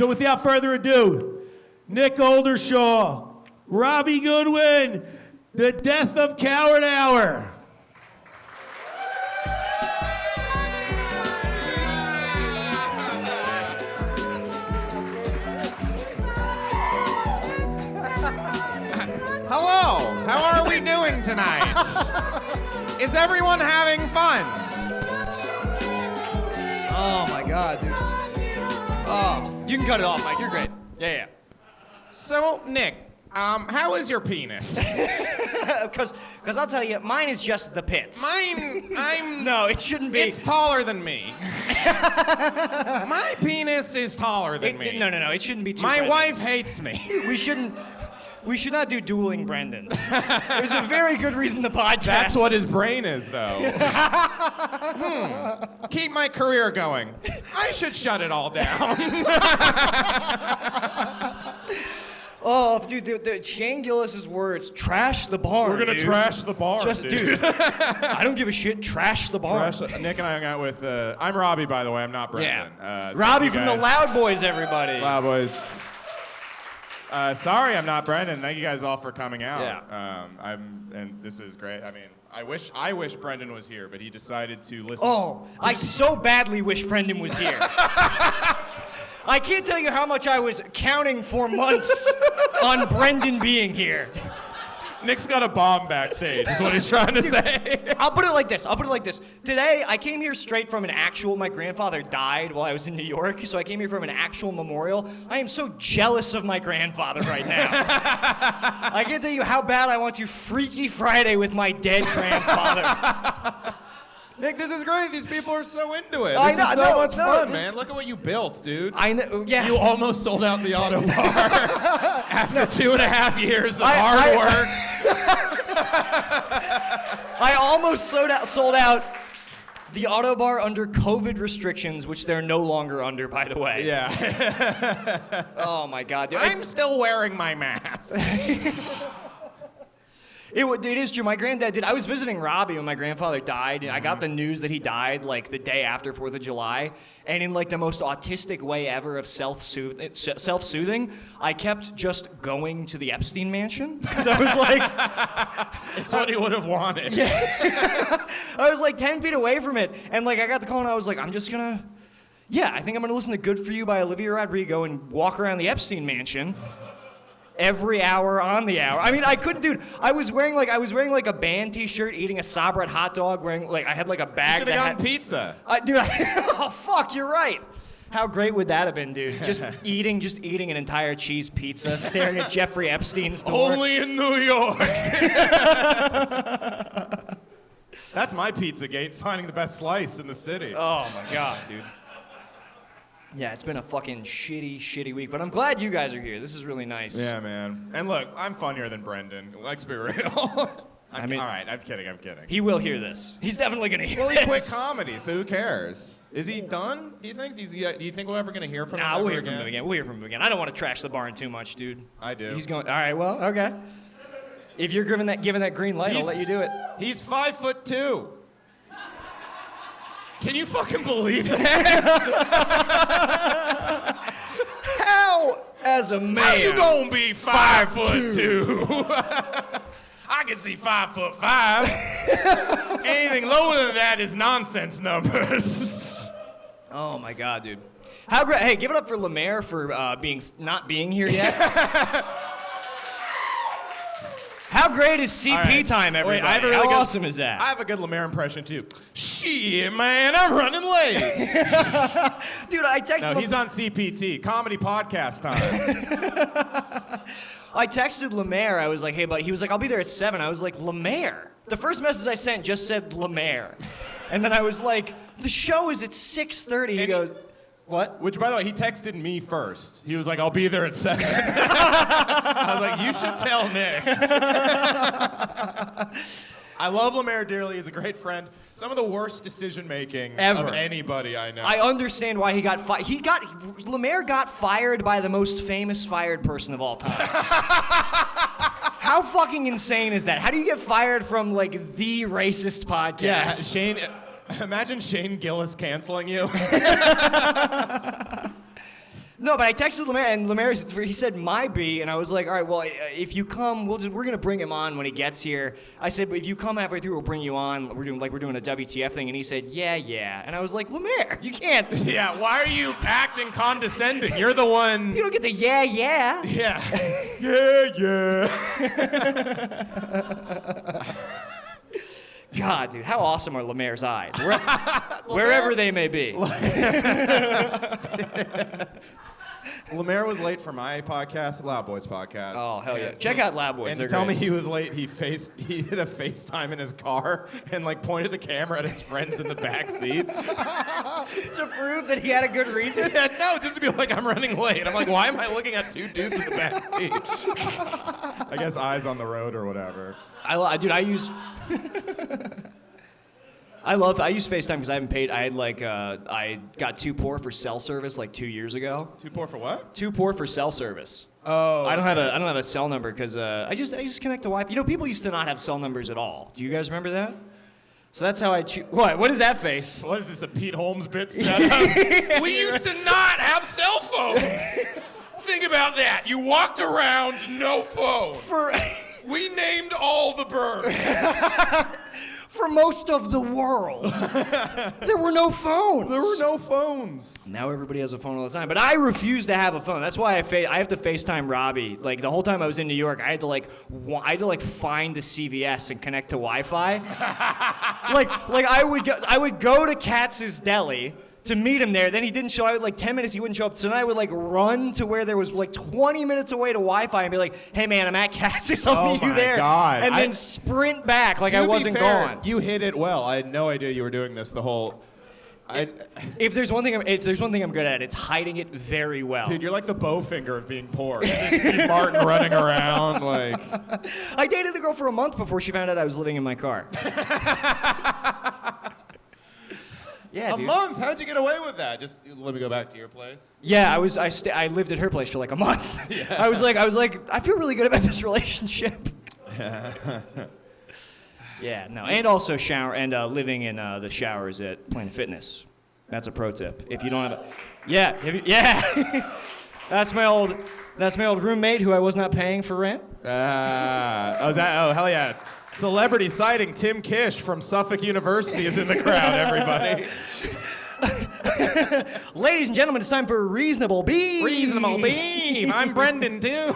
So without further ado, Nick Oldershaw, Robbie Goodwin, The Death of Coward Hour. Hello, how are we doing tonight? Is everyone having fun? Oh my God, dude. Oh, you can cut it off, Mike. You're great. Yeah. So, Nick, how is your penis? Because I'll tell you, mine is just the pits. No, it shouldn't be. It's taller than me. My penis is taller than me. No, it shouldn't be two My Brendans. wife hates me. We should not do dueling Brendans. There's a very good reason the podcast. That's what his brain is, though. Keep my career going. I should shut it all down. Oh, dude, the Shane Gillis's words, trash the barn. We're gonna dude. trash the barn, dude. I don't give a shit. Trash the barn. Nick and I hung out with. I'm Robbie, by the way. I'm not Brendan. Yeah. Robbie from the Loud Boys, everybody. Loud Boys. Sorry, I'm not Brendan. Thank you guys all for coming out. Yeah. And this is great. I mean, I wish Brendan was here, but he decided to listen. Oh, I so badly wish Brendan was here. I can't tell you how much I was counting for months on Brendan being here. Nick's got a bomb backstage, is what he's trying to say. I'll put it like this. Today, I came here straight from my grandfather died while I was in New York, so I came here from an actual memorial. I am so jealous of my grandfather right now. I can't tell you how bad I want to Freaky Friday with my dead grandfather. Nick, this is great. These people are so into it. I This know, is no, so much no, fun, just- man. Look at what you built, dude. I know, yeah. You almost sold out the Ottobar after 2.5 years of hard work. I almost sold out the Ottobar under COVID restrictions, which they're no longer under, by the way. Yeah. Oh my God, dude. I'm still wearing my mask. It is true. My granddad did. I was visiting Robbie when my grandfather died, and I got the news that he died like the day after 4th of July. And in like the most autistic way ever of self-soothing, I kept just going to the Epstein mansion because I was like, It's what he would have wanted. yeah. I was like 10 feet away from it, and like I got the call, and I was like, I think I'm gonna listen to "Good for You" by Olivia Rodrigo and walk around the Epstein mansion. Every hour on the hour. I mean, I couldn't, dude. I was wearing like a band T-shirt, eating a Sabret hot dog, I had like a bag. Should have gotten pizza. Oh fuck, you're right. How great would that have been, dude? Just eating an entire cheese pizza, staring at Jeffrey Epstein's door. Only in New York. That's my Pizzagate, finding the best slice in the city. Oh my God, dude. Yeah, it's been a fucking shitty week, but I'm glad you guys are here. This is really nice. Yeah, man. And look, I'm funnier than Brendan. Let's be real. All right, I'm kidding. He will hear this. He's definitely gonna hear Well, this. he quit comedy, so who cares? Is he done, do you think? Do you think we're ever going to hear from him? Nah, we'll hear again? from him again. We'll hear from him again. I don't want to trash the barn too much, dude. I do. He's going, all right, well, okay. If you're giving that green light, I'll let you do it. He's 5'2". Can you fucking believe that? How, as a man... How you gonna be 5'2"? I can see 5'5". Anything lower than that is nonsense numbers. Oh my God, dude. How great! Hey, give it up for Lemaire for not being here yet. How great is CP time, everybody? How awesome is that? I have a good Lemaire impression too. Shit, man, I'm running late. Dude, I texted. No, he's on CPT, comedy podcast time. I texted Lemaire. I was like, hey, buddy. He was like, I'll be there at 7. I was like, Lemaire? The first message I sent just said Lemaire. And then I was like, the show is at 6:30. He goes, what? Which, by the way, he texted me first. He was like, I'll be there at 7. I was like, you should tell Nick. I love Lemaire dearly. He's a great friend. Some of the worst decision-making Ever. of anybody I know. I understand why he got fired. Lemaire got fired by the most famous fired person of all time. How fucking insane is that? How do you get fired from, like, the racist podcast? Yeah, Shane... Imagine Shane Gillis canceling you. No, but I texted Lemaire, and Lemaire, he said my B, and I was like, all right, well, if you come, we're gonna bring him on when he gets here. I said, but if you come halfway through, we'll bring you on. We're doing a WTF thing, and he said, yeah, and I was like, Lemaire, you can't. Yeah, why are you acting condescending? You're the one. You don't get the yeah. Yeah. yeah. God, dude, how awesome are Lemaire's eyes? Wherever they may be. Lemaire was late for my podcast, Loud Boys podcast. Oh, hell yeah. Check out Loud Boys. And They're to tell great. me he was late, he did a FaceTime in his car and like pointed the camera at his friends in the back seat. To prove that he had a good reason? Yeah, no, just to be like, I'm running late. I'm like, why am I looking at two dudes in the back seat? I guess eyes on the road or whatever. I use FaceTime because I haven't paid. I got too poor for cell service like 2 years ago. Too poor for what? Too poor for cell service. Oh. I don't have a cell number because I just connect to Wi-Fi. You know, people used to not have cell numbers at all. Do you guys remember that? So that's how I choose. What is that face? What is this, a Pete Holmes bit setup? We used to not have cell phones. Think about that. You walked around, no phone. We named all the birds. For most of the world, there were no phones. There were no phones. Now everybody has a phone all the time, but I refuse to have a phone. That's why I have to FaceTime Robbie. Like the whole time I was in New York, I had to find the CVS and connect to Wi-Fi. I would go to Katz's Deli to meet him there. Then he didn't show up. Like 10 minutes, he wouldn't show up. So then I would run to where there was 20 minutes away to Wi-Fi and be like, "Hey man, I'm at Katz's. I'll meet you there." God. And then sprint back like I wasn't gone. You hit it well. I had no idea you were doing this the whole. If there's one thing I'm good at, it's hiding it very well. Dude, you're like the Bowfinger of being poor. You just see Martin running around like. I dated the girl for a month before she found out I was living in my car. Yeah, dude. A month? How'd you get away with that? Just let me go back to your place. Yeah, I lived at her place for like a month. Yeah. I was like, I feel really good about this relationship. Yeah, no, and also living in the showers at Planet Fitness. That's a pro tip. If you don't have yeah. That's my old roommate who I was not paying for rent. Oh, hell yeah. Celebrity sighting, Tim Kish from Suffolk University is in the crowd, everybody. Ladies and gentlemen, it's time for Reasonable Beam. Reasonable Beam. I'm Brendan, too.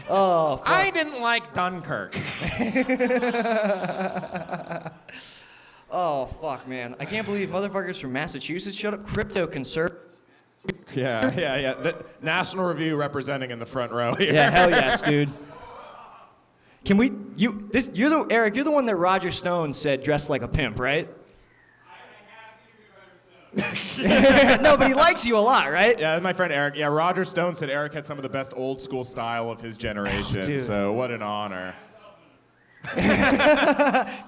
Oh, fuck. I didn't like Dunkirk. Oh, fuck, man. I can't believe motherfuckers from Massachusetts showed up. Crypto conservative. Yeah. The National Review representing in the front row here. Yeah, hell yes, dude. Can we? Eric, you're the one that Roger Stone said dressed like a pimp, right? No, but he likes you a lot, right? Yeah, my friend Eric. Yeah, Roger Stone said Eric had some of the best old school style of his generation. Dude. So what an honor.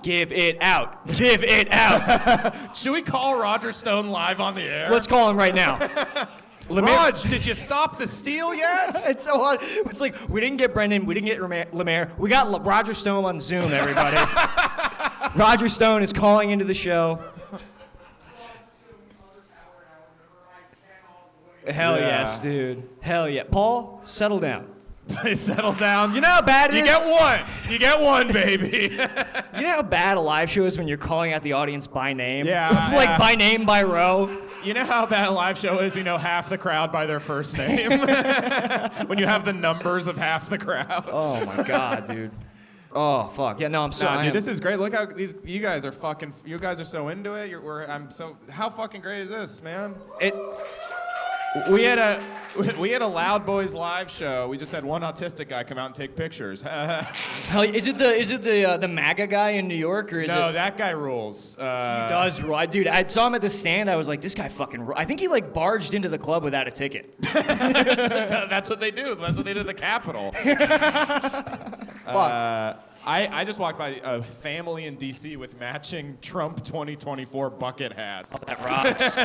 Give it out. Give it out. Should we call Roger Stone live on the air? Let's call him right now. Raj, did you stop the steal yet? It's so hard. It's like, we didn't get Brendan, we didn't get Lemaire. We got Roger Stone on Zoom, everybody. Roger Stone is calling into the show. Hell yes, dude. Hell yeah. Paul, settle down. Settle down. You know how bad it is? You get one. You get one, baby. You know how bad a live show is when you're calling out the audience by name? Yeah. Like by name, by row? You know how bad a live show is? We know half the crowd by their first name. When you have the numbers of half the crowd. Oh my God, dude. Oh fuck. Yeah, no, I'm so. Nah, dude, this is great. Look how you guys are fucking. You guys are so into it. How fucking great is this, man? We had a Loud Boys live show. We just had one autistic guy come out and take pictures. Hell, is it the MAGA guy in New York, or is it? No, that guy rules. He does, right? Dude, I saw him at the stand. I was like, this guy fucking. I think he barged into the club without a ticket. That's what they do. That's what they did at the Capitol. Fuck. I just walked by a family in D.C. with matching Trump 2024 bucket hats. That rocks.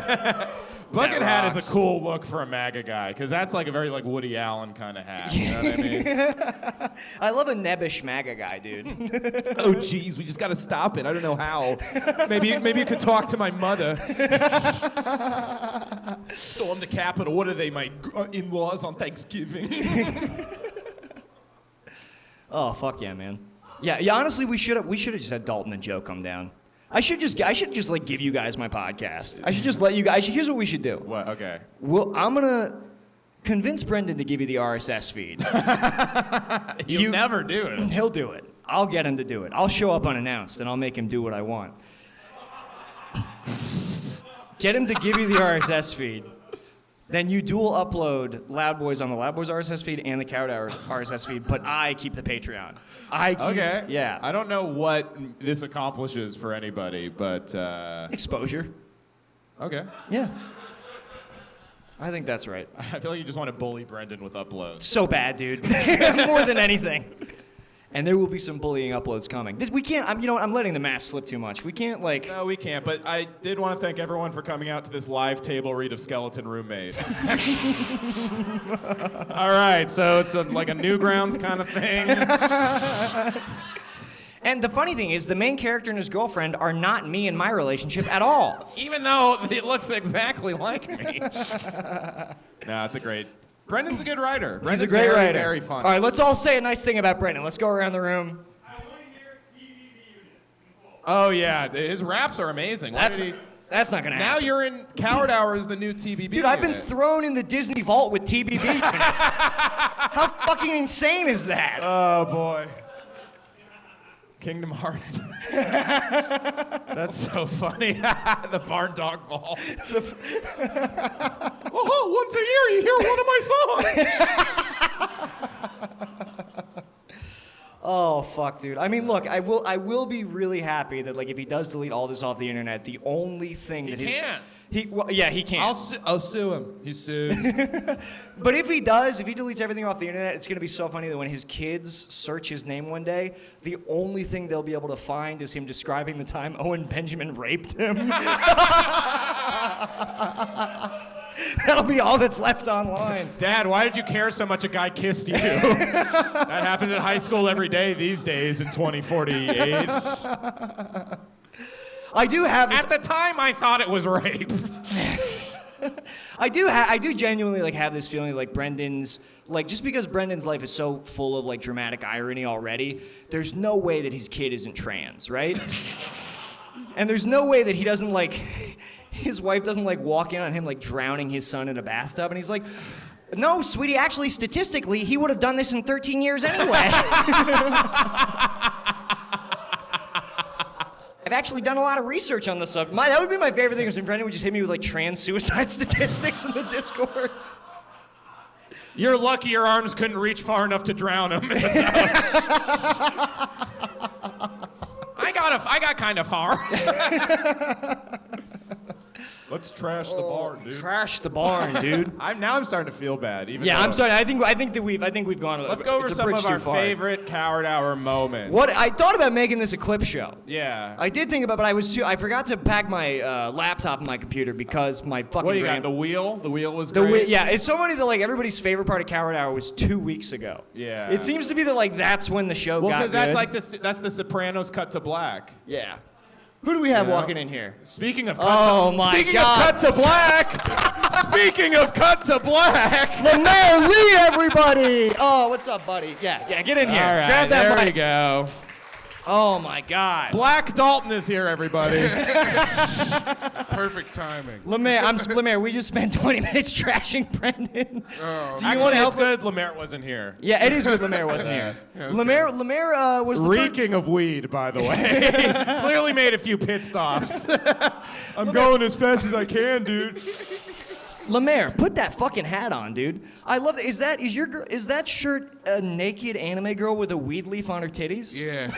Bucket That hat is rocks. a cool look for a MAGA guy, because that's like a very like Woody Allen kind of hat. You know what I mean? I love a nebbish MAGA guy, dude. Oh, geez, we just got to stop it. I don't know how. Maybe you could talk to my mother. Storm the Capitol. What are they, my in-laws on Thanksgiving? Oh, fuck yeah, man. Yeah, honestly, we should have just had Dalton and Joe come down. I should just like give you guys my podcast. I should just let you guys. Here's what we should do. What? Okay. Well, I'm gonna convince Brendan to give you the RSS feed. You never do it. He'll do it. I'll get him to do it. I'll show up unannounced and I'll make him do what I want. Get him to give you the RSS feed. Then you dual upload Loud Boys on the Loud Boys RSS feed and the Coward Hour RSS feed, but I keep the Patreon. Okay. Yeah. I don't know what this accomplishes for anybody, but Exposure. okay. Yeah. I think that's right. I feel like you just want to bully Brendan with uploads. So bad, dude. More than anything. And there will be some bullying uploads coming. We can't. I'm letting the mask slip too much. We can't like. No, we can't. But I did want to thank everyone for coming out to this live table read of Skeleton Roommate. All right, so it's like a Newgrounds kind of thing. And the funny thing is, the main character and his girlfriend are not me in my relationship at all. Even though it looks exactly like me. No, it's a great. Brendan's a good writer. He's a Brendan's great very, writer. very funny. All right, let's all say a nice thing about Brendan. Let's go around the room. I want to hear TVB unit. Oh yeah, his raps are amazing. Why That's did he- not gonna happen. Now you're in Coward Hour is the new TBB. Dude, I've been unit. thrown in the Disney vault with TBB. How fucking insane is that? Oh boy. Kingdom Hearts. That's so funny. The Barn Dog Vault. Oh, once a year you hear one of my songs. Oh fuck, dude. I mean, look, I will be really happy that like if he does delete all this off the internet, the only thing that can't. he can't. I'll sue him. He's sued. But if he deletes everything off the internet, it's gonna be so funny that when his kids search his name one day, the only thing they'll be able to find is him describing the time Owen Benjamin raped him. That'll be all that's left online. Dad, why did you care so much a guy kissed you? That happens at high school every day these days in 2048. I do have. At the time, I thought it was rape. I do genuinely like have this feeling like Brendan's like just because Brendan's life is so full of like dramatic irony already, there's no way that his kid isn't trans, right? And there's no way that he doesn't like his wife doesn't like walk in on him like drowning his son in a bathtub and he's like, "No, sweetie, actually statistically he would have done this in 13 years anyway." I've actually done a lot of research on the subject. That would be my favorite thing is when Brendan would just hit me with like trans suicide statistics in the Discord. You're lucky your arms couldn't reach far enough to drown him. I got kind of far. Let's trash the barn, dude. Trash the barn, dude. I'm starting to feel bad. Even Yeah, though- I'm sorry. I think we've gone. Let's go over it's a some bridge of our too far. favorite Coward Hour moments. What I thought about making this a clip show. Yeah. I did think about, but I forgot to pack my laptop and my computer because my fucking. What do you got? grand- The wheel? The wheel was great. Yeah, it's so funny that like everybody's favorite part of Coward Hour was 2 weeks ago. Yeah. It seems to be that like that's when the show Well, got because that's good. like that's the Sopranos cut to black. Yeah. Who do we have You know? walking in here? Speaking of Oh my speaking God. of cut to black. Speaking of cut to black. Lemaire Lee, everybody! Oh, what's up, buddy? Yeah, get in here. All right, Grab that there mic. we go. Oh my God. Black Dalton is here, everybody. Perfect timing. Lemaire, we just spent 20 minutes trashing Brendan. Oh. Do you Actually, want to help? it's good Lemaire wasn't here. Yeah, it is good Lemaire wasn't here. okay. Lemaire was the first. Reeking of weed, by the way. Clearly made a few pit stops. I'm going as fast as I can, dude. Lemaire, put that fucking hat on, dude. I love that. Is that shirt a naked anime girl with a weed leaf on her titties? Yeah.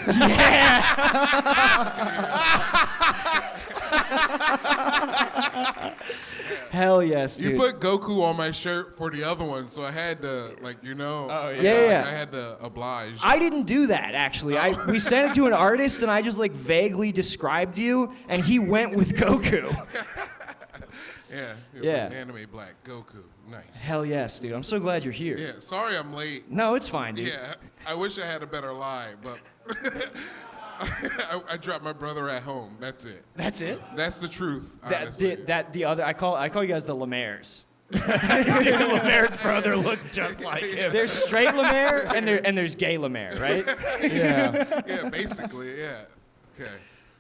Hell yes, dude. You put Goku on my shirt for the other one, so I had to, Oh, yeah. I had to oblige. I didn't do that, actually. We sent it to an artist, and I just like vaguely described you, and he went with Goku. Yeah, it was Yeah. an anime black Goku. Nice. Hell yes, dude. I'm so glad you're here. Yeah, sorry I'm late. No, it's fine, dude. Yeah, I wish I had a better lie, but I dropped my brother at home. That's it. That's it? That's the truth, honestly. I call you guys the Lemaires. Lemaire's brother looks just like him. There's straight Lemaire and there's gay Lemaire, right? Yeah. Yeah, basically, yeah. Okay.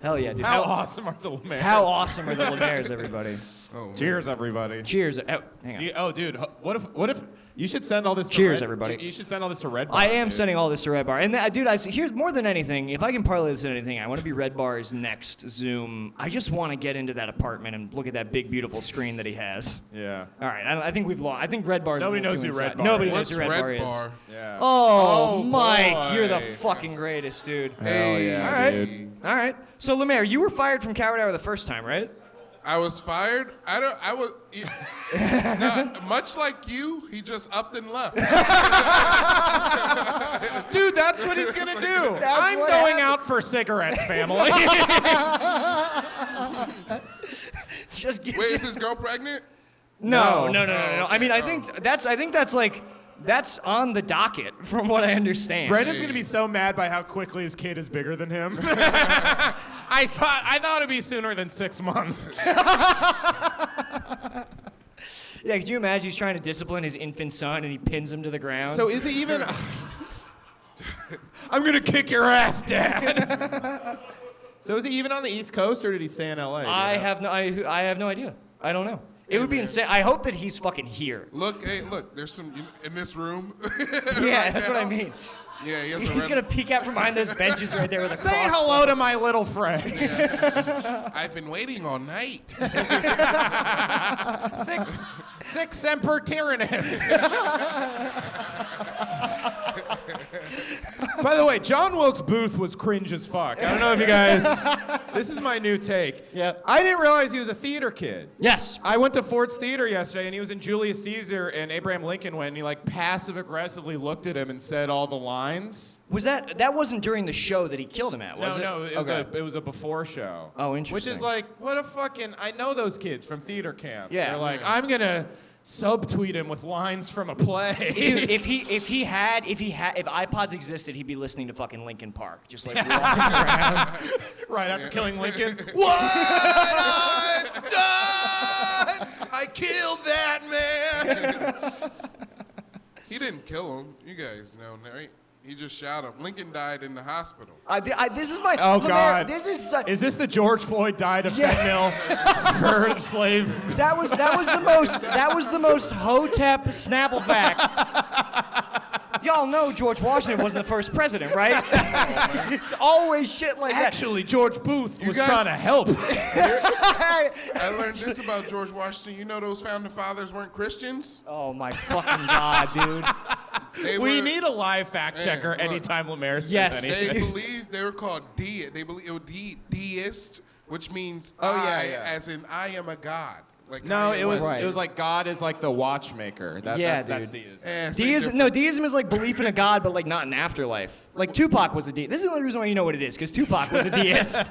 Hell yeah, dude. How awesome are the Lemaires? How awesome are the Lemaires, everybody? Oh, Cheers, everybody. Cheers. Oh, hang on. Dude, what if you should send all this to Cheers, Red, everybody. You should send all this to Red Bar. I am dude. sending all this to Red Bar. And dude, here's more than anything, if I can parlay this into anything, I want to be Red Bar's next Zoom. I just want to get into that apartment and look at that big, beautiful screen that he has. Yeah. All right, I think we've lost. I think Red Bar's Nobody a little knows too who Red inside. Bar Nobody is. knows What's who Red Bar Red is. Bar? Yeah. Oh, Oh, Mike, boy. you're the fucking greatest, dude. Hell yeah, All right. dude. All right. So, Lemaire, you were fired from Coward Hour the first time, right? I was fired. Much like you, he just upped and left. Dude, that's what he's gonna do. I'm what going happened. out for cigarettes, family. Just Wait, is his girl pregnant? No. Oh, I mean, I okay. think that's like that's on the docket from what I understand. Brendan's gonna be so mad by how quickly his kid is bigger than him. I thought it'd be sooner than 6 months. Yeah, could you imagine he's trying to discipline his infant son and he pins him to the ground? So is it even? I'm gonna kick your ass, Dad. So is he even on the East Coast or did he stay in LA? I have no idea. I don't know. It would be insane. I hope that he's fucking here. Look, there's some in this room. Yeah, right that's what I now. mean. Yeah, he has a He's red. gonna peek out from behind those benches right there with a Say crossbow. hello to my little friends. I've been waiting all night. Six semper tyrannis. By the way, John Wilkes Booth was cringe as fuck. I don't know if you guys. This is my new take. Yeah. I didn't realize he was a theater kid. Yes. I went to Ford's Theater yesterday, and he was in Julius Caesar, and Abraham Lincoln went, and he like passive aggressively looked at him and said all the lines. Was that wasn't during the show that he killed him at, was it? No, it was a before show. Oh, Which interesting. is like, what a fucking. I know those kids from theater camp. Yeah. They're like, I'm gonna subtweet him with lines from a play. Dude, if iPods existed, he'd be listening to fucking Linkin Park, just like walking around. Right after killing Lincoln. What I've done! I killed that man. He didn't kill him. You guys know, right? He just shot him. Lincoln died in the hospital. This is my. Oh Lemaire, God! This is Is this the George Floyd died of fentanyl for slave? that was the most Hotep Snapple fact. Y'all know George Washington wasn't the first president, right? It's always shit like that. Actually, George Booth was guys- trying to help. I learned this about George Washington. You know those founding fathers weren't Christians? Oh my fucking God, dude. We were- need a live fact checker look. anytime Lemaire says Yes. They anything. believed they were called They believe it would be deist, which means yeah. as in I am a god. Like No, Kanye it was West. it was like God is like the watchmaker. That's dude. deism. Same Deism, difference. deism is like belief in a god, but like not an afterlife. Like Tupac was a deist. This is the only reason why you know what it is, because Tupac was a deist.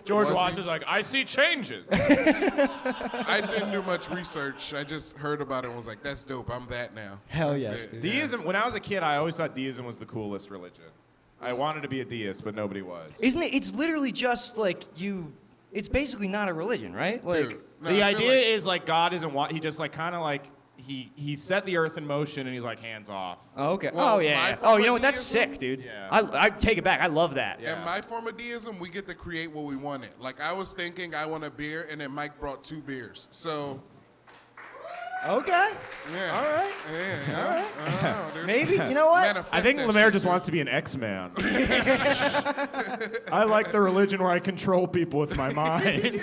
George Was he? Washington's like, I see changes. I didn't do much research. I just heard about it and was like, that's dope. I'm that now. Hell That's yes, it. dude. Deism. When I was a kid, I always thought deism was the coolest religion. I wanted to be a deist, but nobody was. Isn't it? It's literally just like you. It's basically not a religion, right? Like. Dude, no, The I feel idea like- is like God isn't what he just like kind of like he set the earth in motion and he's like hands off. Oh, okay. Well, Oh yeah. my yeah. form Oh, you of know what? That's deism- sick, dude. Yeah. I take it back. I love that. Yeah. In my form of deism, we get to create what we wanted. Like I was thinking I want a beer, and then Mike brought 2 beers. So Okay. yeah. All right. Yeah. All right. I don't know, dude. Maybe. You know what? Manifest I think that Lemaire shit, just dude. wants to be an X-Man. I like the religion where I control people with my mind.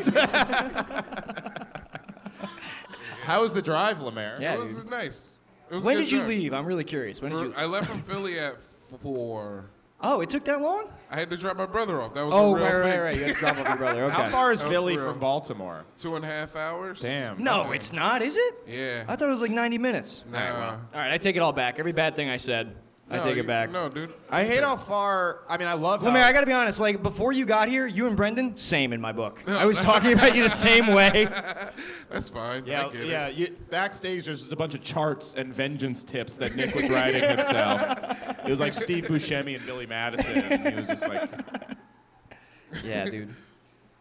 How was the drive, Lemaire? Yeah. It was dude. nice. It was a When good did you drive. leave? I'm really curious. When did you? I left from Philly at 4. Oh, it took that long? I had to drop my brother off. That was Oh, a real thing. right. You had to drop off your brother. Okay. How far is That was Philly real. from Baltimore? 2.5 hours. Damn. No, it's not, is it? Yeah. I thought it was like 90 minutes. Nah. All right, I take it all back. Every bad thing I said, I take it back. No, dude. I hate how far. I mean, I love how. Lemaire, I gotta be honest. Like before you got here, you and Brendan, same in my book. I was talking about you the same way. That's fine. Yeah, I get yeah. it. Backstage, there's just a bunch of charts and vengeance tips that Nick was writing himself. It was like Steve Buscemi and Billy Madison. And he was just like, Yeah, dude.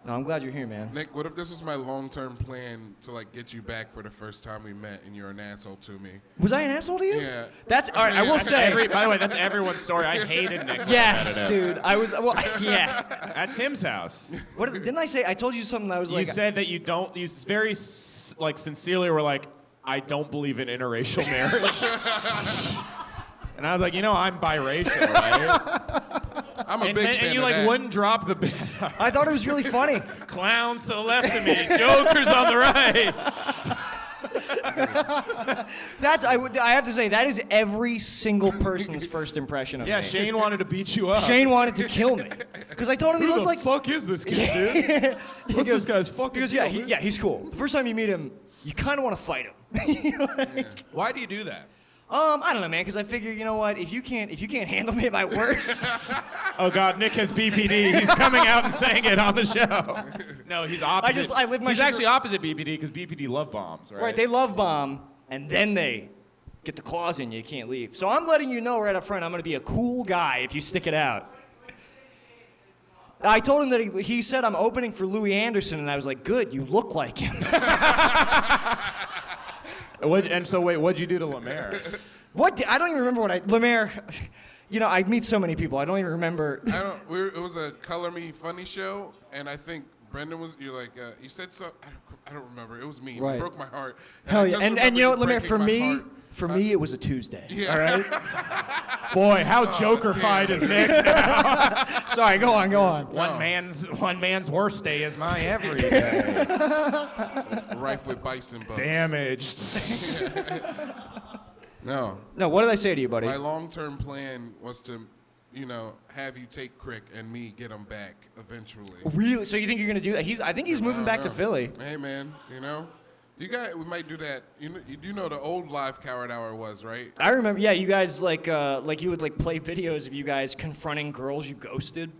No, I'm glad you're here, man. Nick, what if this was my long-term plan to like get you back for the first time we met and you're an asshole to me? Was I an asshole to you? Yeah. That's all right. I will say. by the way, that's everyone's story. I hated Nick. when I Yes, met him. dude. I was. Well, yeah. At Tim's house. What didn't I say? I told you something. I was You like. said that you don't. You very like sincerely were like, I don't believe in interracial marriage. And I was like, I'm biracial, right? I'm a big fan and you of like that. wouldn't drop the bit. I thought it was really funny. Clowns to the left of me, jokers on the right. I have to say that is every single person's first impression of Yeah, me. Shane wanted to beat you up. Shane wanted to kill me because I told him he Who looked the like. fuck is this kid, dude? What's this guy's fucking He goes, deal, yeah, he's cool. The first time you meet him, you kind of want to fight him. Why do you do that? I don't know, man, because I figure, you know what? If you can't handle me at my worst, Oh God, Nick has BPD. He's coming out and saying it on the show. No, he's opposite. I live my He's sugar- actually opposite BPD because BPD love bombs, right? right? They love bomb, and then they get the claws in you. You can't leave. So I'm letting you know right up front, I'm gonna be a cool guy if you stick it out. I told him that he said I'm opening for Louis Anderson, and I was like, good, you look like him. What'd you do to Lemaire? I don't even remember Lemaire, I meet so many people, I don't even remember. It was a Color Me Funny show, and I think Brendan was. You said so. I don't remember. It was me. Right. It broke my heart. Hell I yeah, just and remember you know you what, Lemaire, breaking for my me, heart. it was a Tuesday. Yeah. All right. Boy, how joker-fied is Nick? Sorry, go on. One man's worst day is my every day. Rife with bison bugs. Damaged. No. No, what did I say to you, buddy? My long-term plan was to, have you take Crick and me get him back eventually. Really? So you think you're gonna do that? I think he's moving back to Philly. Hey man, we might do that. You know the old live Coward Hour was, right? I remember. Yeah, you guys like you would play videos of you guys confronting girls you ghosted.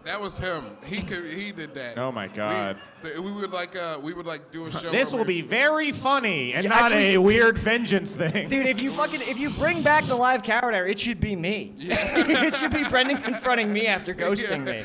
That was him. He did that. Oh my God. We would do a show. This where will be very funny and Yeah, not actually- a weird vengeance thing. Dude, if you bring back the live Coward Hour, it should be me. Yeah. It should be Brendan confronting me after ghosting me.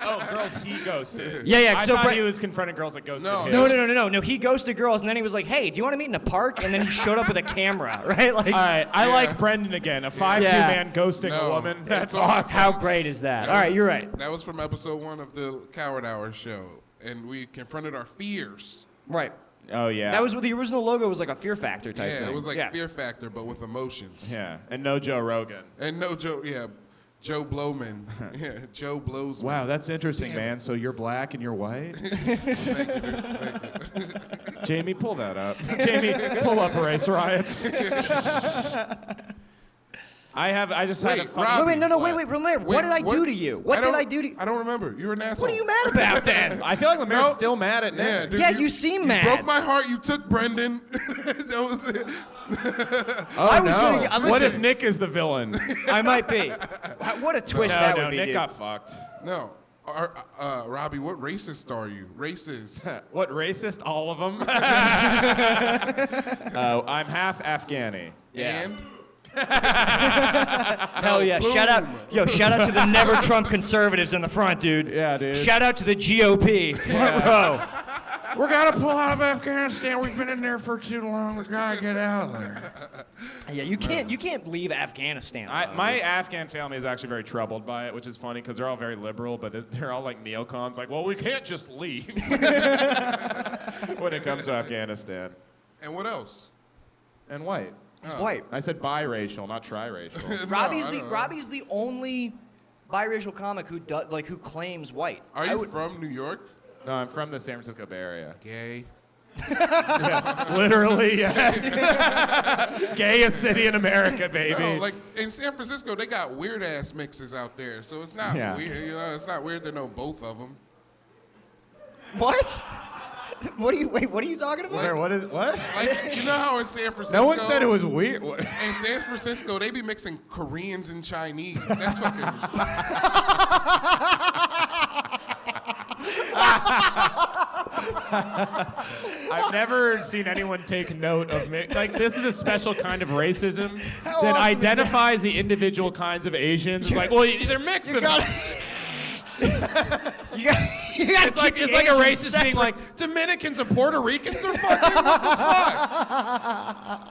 Oh, girls he ghosted. Yeah. I So thought he was confronting girls that ghosted No. him. No. He ghosted girls, and then he was like, "Hey, do you want to meet in a park?" And then he showed up with a camera, right? Like, All right, I like Brendan again. A 5'2" Yeah. man ghosting a No. woman. That's It's awesome. awesome. how great is that? All right, you're right. That was from episode 1 of the Coward Hour show, and we confronted our fears. Right. Oh yeah. That was what the original logo was, like a Fear Factor type thing. Yeah, it was like Fear Factor, but with emotions. Yeah, and no Joe Rogan. And no Joe, Joe Blowman. Yeah, Joe blows. Wow, that's interesting, Damn man. So you're black and you're white? Jamie, pull that up. Jamie, pull up race riots. I just had a Wait, funny... Robbie. Wait, Lemaire, what did I do to you? What did I do to you? I don't remember. You were an asshole. What are you mad about then? I feel like Lemaire's No. still mad at Nick. Yeah, dude, Yeah, you seem mad. You broke my heart. You took Brendan. That was it. I was gonna get- What if listen. Nick is the villain? I might be. What a twist that would be, Nick dude. got fucked. No. Robbie, what racist are you? Racist. What racist? All of them. I'm half Afghani. And? Hell yeah. Boom. Shout out to the never Trump conservatives in the front, dude. Yeah, dude. Shout out to the GOP. Front row. We're gonna pull out of Afghanistan. We've been in there for too long. We gotta get out of there. Yeah, you can't leave Afghanistan alone, My dude. Afghan family is actually very troubled by it, which is funny because they're all very liberal, but they're all like neocons. Like, well, we can't just leave when it comes to Afghanistan. And what else? And white. He's white. I said biracial, not triracial. Robbie's the only biracial comic who claims white. Are you from New York? No, I'm from the San Francisco Bay Area. Gay. Literally, yes. Gayest city in America, baby. No, like in San Francisco, they got weird ass mixes out there, so it's not Yeah. weird. You know, it's not weird to know both of them. What? What are you talking about? Where, what? Like, you know how in San Francisco, No one said it was weird. in San Francisco, they be mixing Koreans and Chinese. That's fucking. I've never seen anyone take note of like this is a special kind of racism that awesome is identifies the individual kinds of Asians. It's like, well, they're mixing. It's like a racist being like Dominicans and Puerto Ricans are fucking. What the fuck?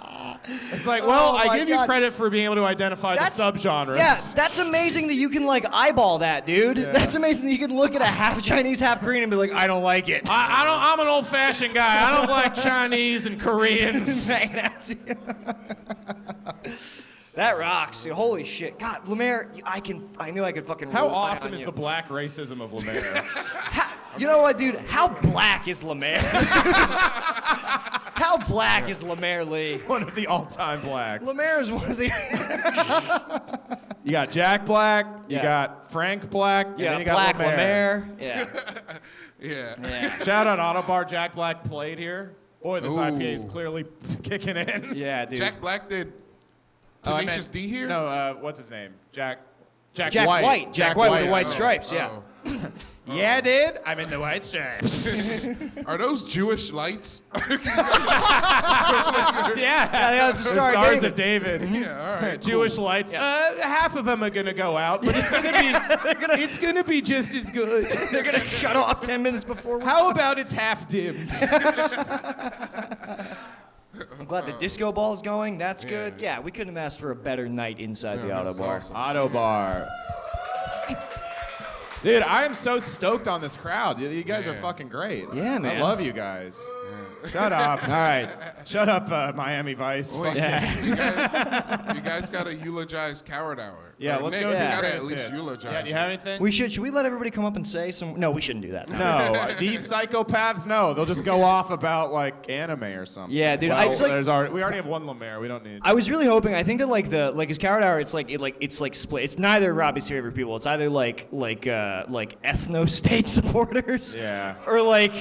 It's like, well, I give you credit for being able to identify the subgenres. Yeah, that's amazing that you can like eyeball that, dude. Yeah. That's amazing that you can look at a half Chinese, half Korean and be like, I don't like it. I'm an old-fashioned guy. I don't like Chinese and Koreans. That rocks. Dude. Holy shit. God, Lemaire, I knew I could fucking How rely awesome on is you. the black racism of Lemaire? You know what, dude? How black is Lemaire? How black is Lemaire Lee? One of the all-time blacks. Lemaire is one of the... You got Jack Black, you Yeah. got Frank Black, and Yeah, then you got black Lemaire. Yeah. Yeah. Shout out Ottobar, Jack Black played here. Boy, this Ooh. IPA is clearly kicking in. Yeah, dude. Jack Black did Oh, I Tenacious meant- D here? No, what's his name? Jack Jack White. Jack White with the white stripes, yeah. Oh. Yeah, dude. I'm in the white stripes. Are those Jewish lights? yeah, that's the Star of Stars David. of David. Yeah, all right. Jewish lights. Half of them are gonna go out, but it's gonna be just as good. They're going to shut off 10 minutes before we... How about it's half dimmed? I'm glad the disco ball's going. That's good. Yeah, we couldn't have asked for a better night inside the that's Ottobar. awesome. Ottobar. Dude, I am so stoked on this crowd. You guys are Yeah. fucking great. Yeah, man. I love you guys. Shut up. All right. Shut up, Miami Vice. Wait, Yeah. you guys got to eulogize Coward Hour. Yeah, Or let's Nick, go. You to the got to greatest at least hits. eulogize. Yeah, do you have anything? Should we let everybody come up and say some... No, we shouldn't do that. No, these psychopaths, no. They'll just go off about, like, anime or something. Yeah, dude, Well, it's like- we already have one Lemaire. We don't need... I was really hoping. I think that his Coward Hour, it's like split. It's neither Robbie's favorite people. It's either like ethno-state supporters, Yeah. or like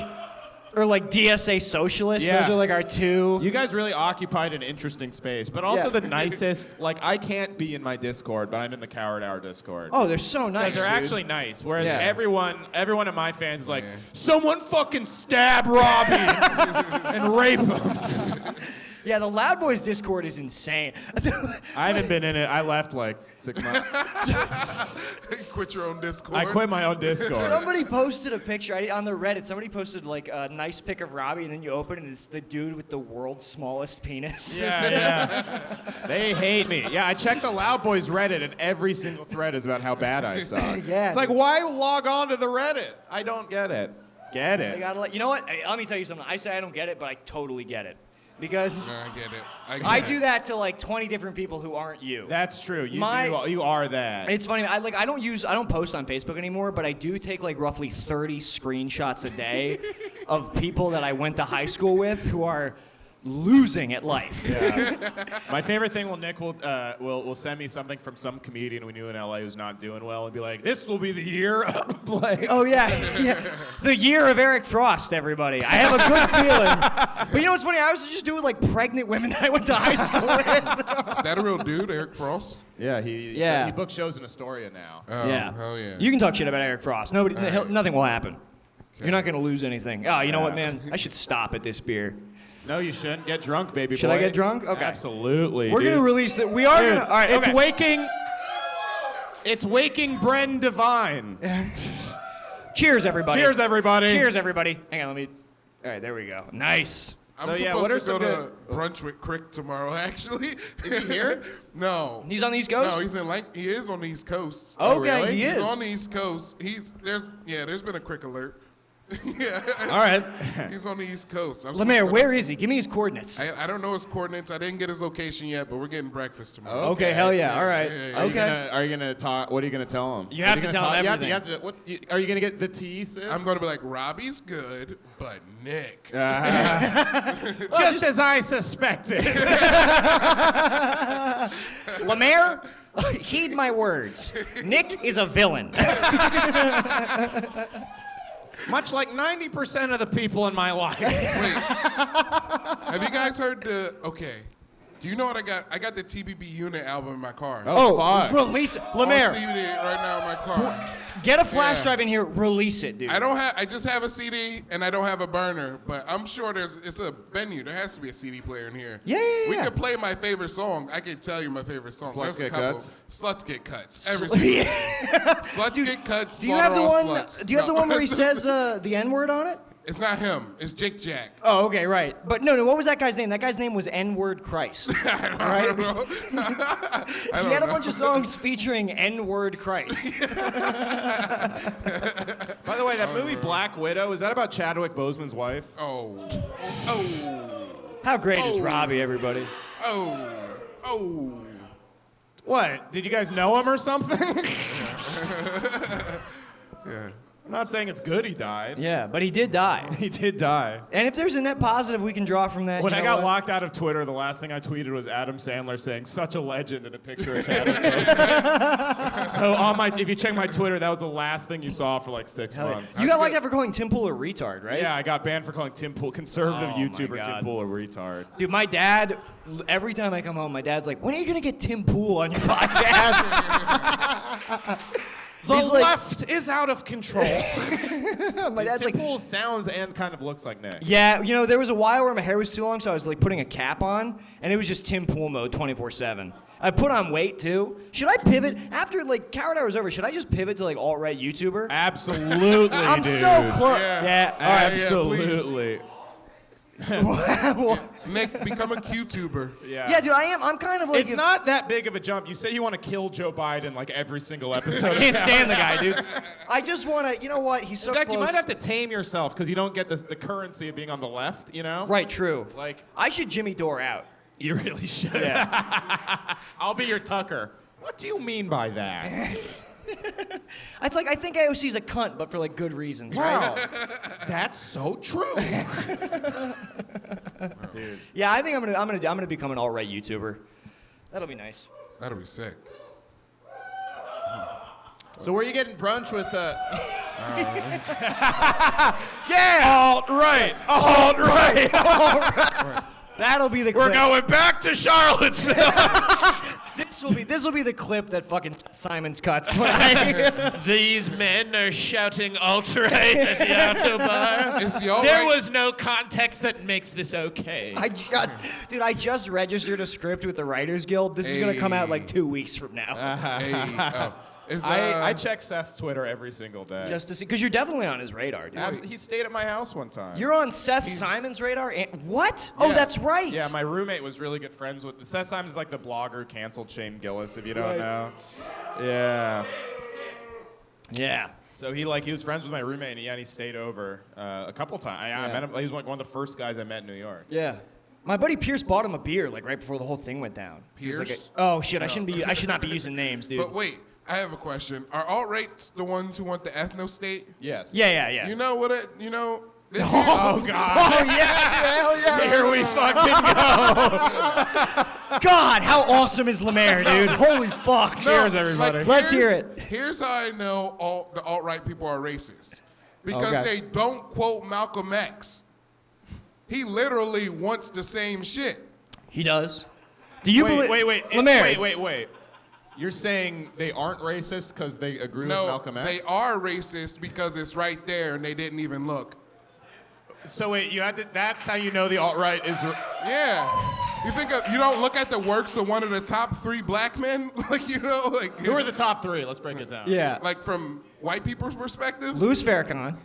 DSA socialists. Yeah. Those are like our two. You guys really occupied an interesting space, but also Yeah. the nicest. Like, I can't be in my Discord, but I'm in the Coward Hour Discord. Oh, they're so nice. They're dude. actually nice. Whereas Yeah. everyone of my fans is like, Yeah. someone fucking stab Robbie and rape him. Yeah, the Loud Boys Discord is insane. I haven't been in it. I left like 6 months. Quit your own Discord. I quit my own Discord. Somebody posted a picture on the Reddit. Somebody posted like a nice pic of Robbie, and then you open it, and it's the dude with the world's smallest penis. Yeah. They hate me. Yeah, I checked the Loud Boys Reddit, and every single thread is about how bad I suck. Yeah. It's like, why log on to the Reddit? I don't get it. Get I it. gotta you know what? Hey, let me tell you something. I say I don't get it, but I totally get it. Because No, I get it. I do that to like 20 different people who aren't you. That's true. You are that. It's funny. I don't post on Facebook anymore, but I do take like roughly 30 screenshots a day of people that I went to high school with who are losing at life. My favorite thing Nick will send me something from some comedian we knew in LA who's not doing well and be like, this will be the year of like Oh yeah. The year of Eric Frost, everybody. I have a good feeling. But you know what's funny? I was just doing like pregnant women that I went to high school with. Is that a real dude, Eric Frost? Yeah, he books shows in Astoria now. Oh, Yeah. hell yeah. You can talk shit about Eric Frost. right. Nothing will happen. You're not gonna lose anything. Oh, you know what, man? I should stop at this beer. No, you shouldn't. Get drunk, baby boy. Should I get drunk? Okay. Absolutely. We're dude. gonna release that. We are Dude, gonna. All right. it's okay. waking Bren Devine. Cheers, everybody. Cheers, everybody. Cheers, everybody. Hang on, let me. All right, there we go. Nice. I'm So, yeah, supposed what are to some go to brunch with Crick tomorrow, actually. Is he here? No. He's on the East Coast. No, he is on the East Coast. Okay, really? he is. He's on the East Coast. There's been a Crick alert. Yeah. All right. He's on the East Coast. Lemaire, where is he? Give me his coordinates. I don't know his coordinates. I didn't get his location yet, but we're getting breakfast tomorrow. Okay, hell yeah. All right. yeah. Okay. Are you gonna talk? What are you gonna tell him? You have to tell him everything. You have to. Are you gonna get the tea, sis? I'm gonna be like, Robbie's good, but Nick. Just as I suspected. Lemaire, heed my words. Nick is a villain. Much like 90% of the people in my life. Wait. Have you guys heard the? Okay. Do you know what I got? I got the TBB Unit album in my car. Oh, fuck. Release it. On Lemaire, CD right now in my car. get a flash Yeah. drive in here. Release it, dude. I just have a CD and I don't have a burner, but I'm sure it's a venue. There has to be a CD player in here. Yeah. We could play my favorite song. I can tell you my favorite song. Sluts There's a Get couple. Cuts? Sluts Get Cuts. Every single Sluts Get Cuts. Do you have the Slaughter one? All Sluts. Do you have the No. one where he says the N-word on it? It's not him. It's Jake Jack. Oh, okay, right. But no. What was that guy's name? That guy's name was N-word Christ. I Right? don't know. I He had a don't bunch of songs featuring N-word Christ. By the way, that movie Black Widow, is that about Chadwick Boseman's wife? Oh. How great is Robbie, everybody? Oh. What? Did you guys know him or something? Yeah. I'm not saying it's good he died. Yeah, but he did die. He did die. And if there's a net positive we can draw from that, When you I know got what? locked out of Twitter, the last thing I tweeted was Adam Sandler saying, "Such a legend," and a picture of Chadwick Boseman. So if you check my Twitter, that was the last thing you saw for like 6 months. You got locked out for calling Tim Pool a retard, right? Yeah, I got banned for calling Tim Pool, conservative Oh, my YouTuber God. Tim Pool, a retard. Dude, my dad, every time I come home, my dad's like, when are you going to get Tim Pool on your podcast? The He's like- left is out of control. My dad's Tim like, Pool sounds and kind of looks like Nick. yeah, there was a while where my hair was too long, so I was like putting a cap on, and it was just Tim Pool mode 24/7. I put on weight too. Should I pivot after like Coward Hour is over? Should I just pivot to like alt-right YouTuber? Absolutely, I'm dude. so close. Yeah. Yeah. Absolutely. Nick, become a QTuber. Yeah. Dude, I am. I'm kind of like. It's not that big of a jump. You say you want to kill Joe Biden like every single episode. I can't stand the guy, dude. I just want to. You know what? He's so In fact, close. you might have to tame yourself because you don't get the currency of being on the left, you know? Right. True. Like, I should Jimmy Dore out. you really should. Yeah. I'll be your Tucker. What do you mean by that? It's like I think AOC's a cunt, but for like good reasons. Wow. That's so true. Dude. Yeah, I think I'm gonna become an alt-right YouTuber. That'll be nice. That'll be sick. So where are you getting brunch with Yeah! Alt-right! Alt-right! That'll be the clip. We're going back to Charlottesville! This will be the clip that fucking Simons cuts. These men are shouting alt-right at the Ottobar. It's the There alt-right. was no context that makes this okay. I just registered a script with the Writers Guild. This is gonna come out like 2 weeks from now. Hey, I check Seth's Twitter every single day. Just to see, because you're definitely on his radar, dude. He stayed at my house one time. You're on Seth Simon's radar? What? Oh, Yeah. that's right. Yeah, my roommate was really good friends with Seth Simons is like the blogger who canceled Shane Gillis, if you don't know. Yeah. Yeah. So he was friends with my roommate, and he stayed over a couple times. I met him. He was like one of the first guys I met in New York. Yeah. My buddy Pierce bought him a beer like right before the whole thing went down. He was like, Pierce? oh shit, I should not be using names, dude. But wait, I have a question. Are alt-rights the ones who want the ethno-state? Yes. Yeah. You know what it, Oh God. Oh yeah, dude, hell yeah. Here we fucking go. God, how awesome is Lemaire, dude? Holy fuck. Cheers, everybody. Let's hear here's- it. Here's how I know the alt-right people are racist. Because Okay. they don't quote Malcolm X. He literally wants the same shit. He does. Do you believe? Wait. Lemaire. Wait. You're saying they aren't racist because they agree with No, Malcolm X? they are racist because it's right there and they didn't even look. So wait, that's how you know the alt-right is... Yeah. You don't look at the works of one of the top 3 black men? Who are the top 3? Let's break it down. Yeah. Like from white people's perspective? Louis Farrakhan.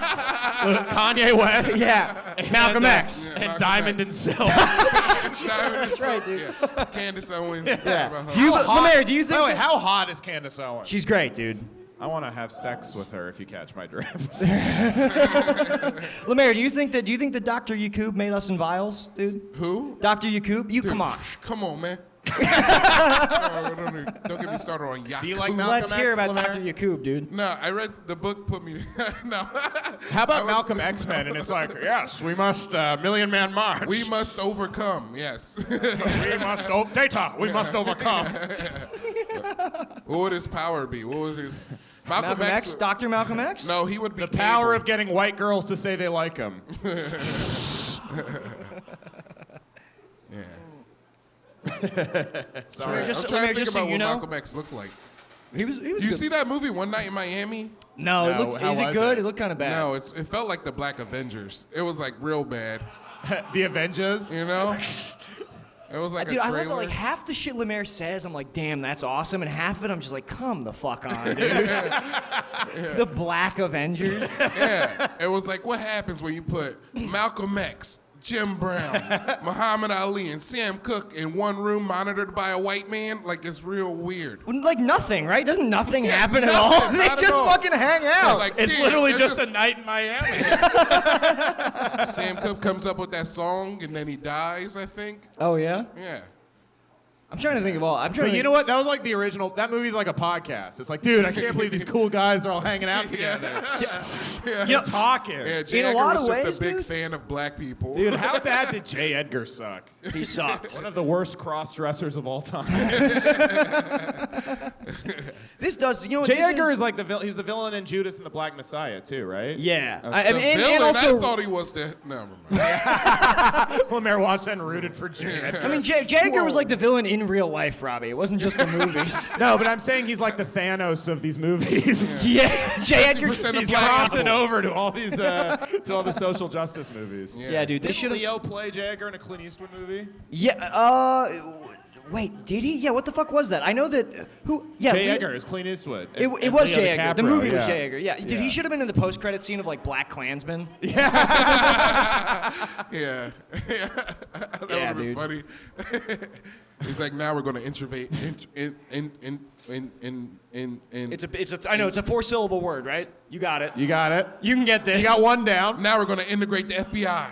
Kanye West. Yeah. Malcolm X. Yeah, And Malcolm Diamond X. and Silk. That's right, dude. Yeah. Candace Owens. Yeah. Lemaire, do you think By the way, how hot is Candace Owens? she's great, dude? I want to have sex with her, if you catch my drift. Lemaire, do you think that Dr. Yakub made us in vials, dude? Who? Dr. Yakub? Dude, Come on. Come on, man. Don't get me started on Yaku. Do you like Malcolm Let's hear X, about Lemaire? Dr. Yakub, dude. No, I read the book. Put me. No. How about Malcolm X-Men? And it's like, yes, we must Million Man March. We must overcome. Yes. We must data. We must overcome. What would his power be? What would his Malcolm X? Dr. Malcolm X? No, he would be The power Cable. of getting white girls to say they like him. Yeah. Sorry. Just- I'm trying Lemaire, to think just so about you what know- Malcolm X looked like. He was You good. see that movie One Night in Miami? No, No, how is it was good? it? It looked kind of bad. No, it felt like the Black Avengers. It was like real bad. The Avengers. You know? It was like Dude, a I trailer. love that, like, half the shit Lemaire says, I'm like, damn, that's awesome. And half of it, I'm just like, come the fuck on, dude. The Black Avengers. Yeah, it was like, what happens when you put Malcolm X, Jim Brown, Muhammad Ali, and Sam Cooke in one room monitored by a white man? Like, it's real weird. Like nothing, right? Doesn't nothing Yeah, happen at nothing, all? They not at just all. fucking hang They're out. like, It's damn, literally they're just a night in Miami. Sam Cooke comes up with that song and then he dies, I think. Oh, yeah? Yeah. I'm trying to think of all. I'm trying But to you know what? That was like the original. That movie's like a podcast. It's like, dude, I can't believe these cool guys are all hanging out together. Yeah. Talking. Yeah, J. In a Edgar lot was of just ways, a big dude. fan of black people. Dude, how bad did J. Edgar suck? He sucked. One of the worst cross-dressers of all time. This does, you know what J. this Edgar is like he's the villain in Judas and the Black Messiah too, right? Yeah. Okay. I the mean, and villain, also, I thought he was the... Never mind. Lemaire watched that and rooted for J. Edgar. I mean, J. Edgar was like the villain in real life, Robbie. It wasn't just the movies. No, but I'm saying he's like the Thanos of these movies. Yeah, J. Edgar. 50% of He's black crossing people. over to all these to all the social justice movies. Yeah, dude, they Did should have. Leo play J. Edgar in a Clint Eastwood movie? Yeah. Wait, did he? Yeah. What the fuck was that? I know that. Who? Yeah. J. Leo- Edgar is Clint Eastwood. It And was Leo J. Edgar. The DiCaprio, movie was yeah. J. Edgar. Yeah. Dude, he should have been in the post-credit scene of like Black Klansman. Yeah. That Yeah, would have been dude. funny. He's like, now we're going to introvate. It's a. I know it's a 4-syllable word, right? You got it. You got it. You can get this. You got one down. Now we're going to integrate the FBI.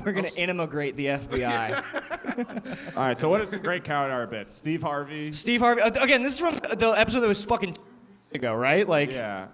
We're gonna integrate the FBI. All right, so what is the great coward bit? Steve Harvey. Steve Harvey. Again, this is from the episode that was fucking ago, right? Like, Yeah.